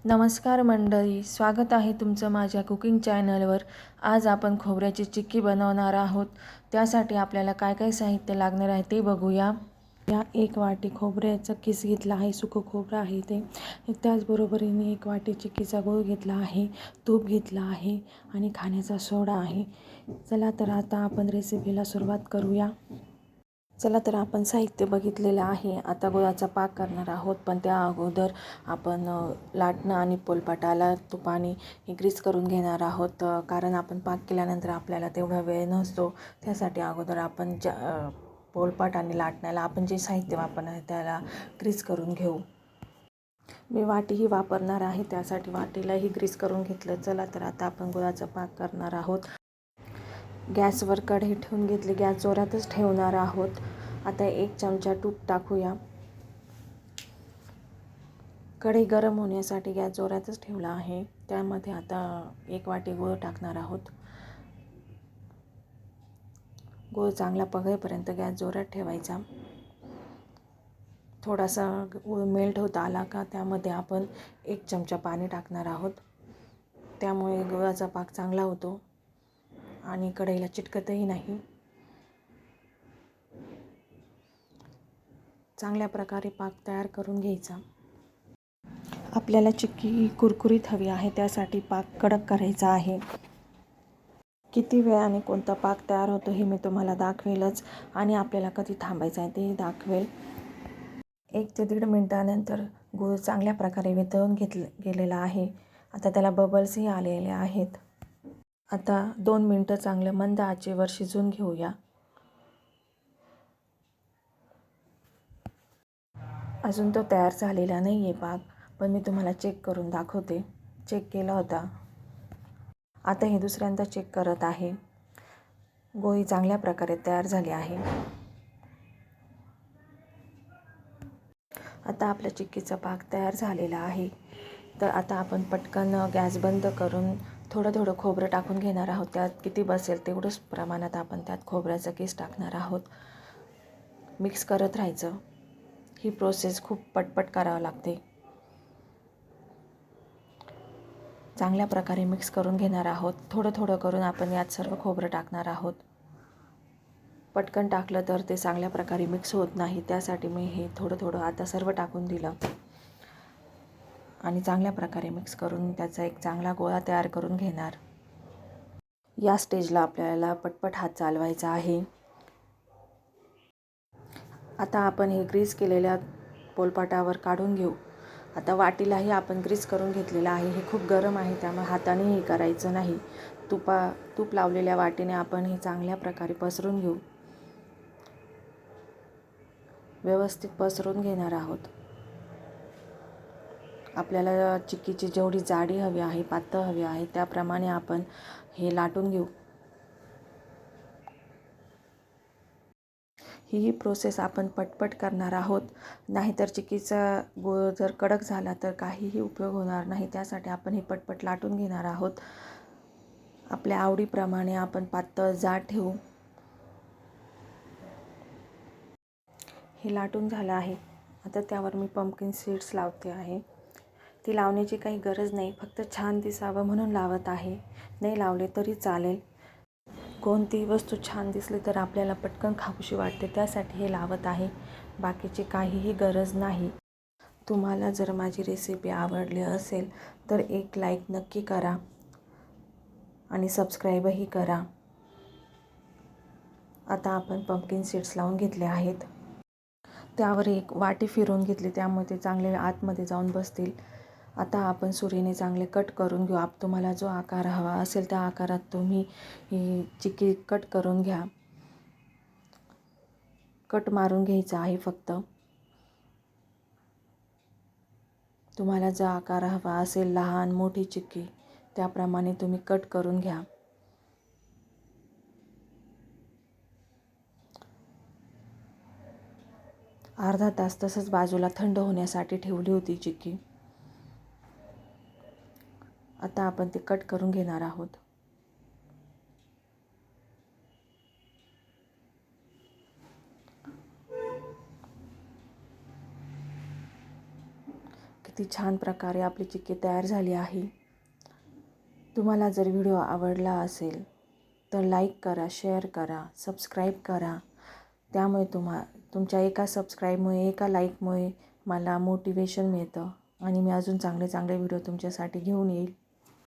नमस्कार मंडळी, स्वागत आहे तुमचं माझ्या कुकिंग चॅनलवर। आज आपण खोबऱ्याची चिक्की बनवणार आहोत। त्यासाठी आपल्याला काय काय साहित्य लागणार आहे ते बघूया। या 1 वाटी खोबऱ्याचा किस घेतला आहे, सुकं खोबरं आहे ते। त्याचबरोबरीने 1 वाटी चिक्कीचा गूळ घेतला आहे, तूप घेतला आहे आणि खाण्याचा सोडा आहे। चला तर आता आपण रेसिपीला सुरुवात करूया। चला तर आपण साहित्य बघितलेलं आहे। आता गुळाचा पाक करणार आहोत, पण त्या अगोदर आपण लाटणं आणि पोलपाटाला तुपाने ग्रीस करून घेणार आहोत। कारण आपण पाक केल्यानंतर आपल्याला तेवढा वेळ नसतो, त्यासाठी अगोदर आपण पोलपाट आणि लाटण्याला आपण जे साहित्य वापरणार आहे त्याला ग्रीस करून घेऊ। मी वाटीही वापरणार आहे, त्यासाठी वाटीलाही ग्रीस करून घेतलं। चला तर आता आपण गुळाचा पाक करणार आहोत। गॅसवर कढई ठेवून घेतली, गॅस जोरातच ठेवणार आहोत। आता 1 चमचा तूप टाकूया। कढई गरम होण्यासाठी गॅस जोरातच ठेवला आहे। त्यामध्ये आता 1 वाटी गूळ टाकणार आहोत। गूळ चांगला पगळेपर्यंत गॅस जोरात ठेवायचा। थोडासा गूळ मेल्ट होत आला का त्यामध्ये आपण 1 चमचा पाणी टाकणार आहोत। त्यामुळे गुळाचा पाक चांगला होतो आणि कढईला चिटकतही नाही। चांगल्या प्रकारे पाक तयार करून घ्यायचा। आपल्याला चिक्की कुरकुरीत हवी आहे, त्यासाठी पाक कडक करायचा आहे। किती वेळाने कोणता पाक तयार होतो हे मी तुम्हाला दाखवेलच आणि आपल्याला कधी थांबायचं आहे तेही दाखवेल। 1 ते 1.5 मिनिटानंतर गूळ चांगल्या प्रकारे वितळून गेलेला आहे। आता त्याला बबल्सही आलेले आहेत। आता 2 मिनिटं चांगलं मंद आचेवर शिजवून घेऊया। अजून तो तयार झालेला नाही आहे पाक, पण मी तुम्हाला चेक करून दाखवते। चेक केला होता, आता हे दुसऱ्यांदा चेक करत आहे। गोळी चांगल्या प्रकारे तयार झाली आहे। आता आपल्या चिक्कीचा पाक तयार झालेला आहे। तर आता आपण पटकन गॅस बंद करून थोडं खोबरं टाकून घेणार आहोत। त्यात किती बसेल तेवढंच प्रमाणात आपण त्यात खोबऱ्याचा किस टाकणार आहोत। मिक्स करत राहायचं। ही प्रोसेस खूप पटपट करावी लागते। चांगल्या प्रकारे मिक्स करून घेणार आहोत। थोडं करून आपण यात सर्व खोबरं टाकणार आहोत। पटकन टाकलं तर ते चांगल्या प्रकारे मिक्स होत नाही, त्यासाठी मी हे थोडं आता सर्व टाकून दिलं आणि चांगल्या प्रकारे मिक्स करून त्याचा एक चांगला गोळा तयार करून घेणार। या स्टेजला आपल्याला पटपट हात चालवायचा आहे। आता आपण हे ग्रीस केलेल्या पोलपाटावर काढून घेऊ। आता वाटीलाही आपण ग्रीस करून घेतलेलं आहे। हे खूप गरम आहे, त्यामुळे हाताने हे करायचं नाही। तूप लावलेल्या वाटीने आपण हे चांगल्या प्रकारे पसरून घेऊ। व्यवस्थित पसरून घेणार आहोत। आपल्याला चिक्कीची जेवढी जाडी हवी आहे, पातळ हवी आहे, त्याप्रमाणे आपण हे लाटून घेऊ। ही प्रोसेस आपण पटपट करणार आहोत, नाहीतर चिक्कीचा गूळ जर कडक झाला तर काहीही उपयोग होणार नाही। त्यासाठी आपण हे पटपट लाटून घेणार आहोत। आपल्या आवडीप्रमाणे आपण पातळ जाड ठेवू। हे लाटून झालं आहे। आता त्यावर मी पंपकिन सीड्स लावते आहे। ती लावण्याची काही गरज नाही, फक्त छान दिसावं म्हणून लावत आहे। नाही लावले तरी चालेल। कोणतीही वस्तू छान दिसली तर आपल्याला पटकन खाऊशी वाटते, त्यासाठी हे लावत आहे। बाकीची काहीही गरज नाही। तुम्हाला जर माझी रेसिपी आवडली असेल तर एक लाईक नक्की करा आणि सबस्क्राईबही करा। आता आपण पंपकिन सीड्स लावून घेतले आहेत। त्यावर एक वाटी फिरवून घेतली, त्यामुळे ते चांगले आतमध्ये जाऊन बसतील। आता आपण सुरीने चांगले कट करून घेऊ। तुम्हाला जो आकार हवा असेल त्या आकारात तुम्ही ही चिक्की कट करून घ्या। कट मारून घ्यायचा आहे फक्त। तुम्हाला जो आकार हवा असेल, लहान मोठी चिक्की, त्याप्रमाणे तुम्ही कट करून घ्या। अर्धा तास तसंच बाजूला थंड होण्यासाठी ठेवली होती चिक्की। आता आपण ते कट करून घेणार आहोत। किती छान प्रकारे आपली चिक्की तयार झाली आहे. तुम्हाला जर व्हिडिओ आवडला असेल तर लाईक करा, शेअर करा, सबस्क्राईब करा. त्यामुळे तुमच्या एका सबस्क्राईबमुळे, एका लाईकमुळे मला मोटिवेशन मिळतं आणि मी अजून चांगले चांगले व्हिडिओ तुमच्यासाठी घेऊन येईल.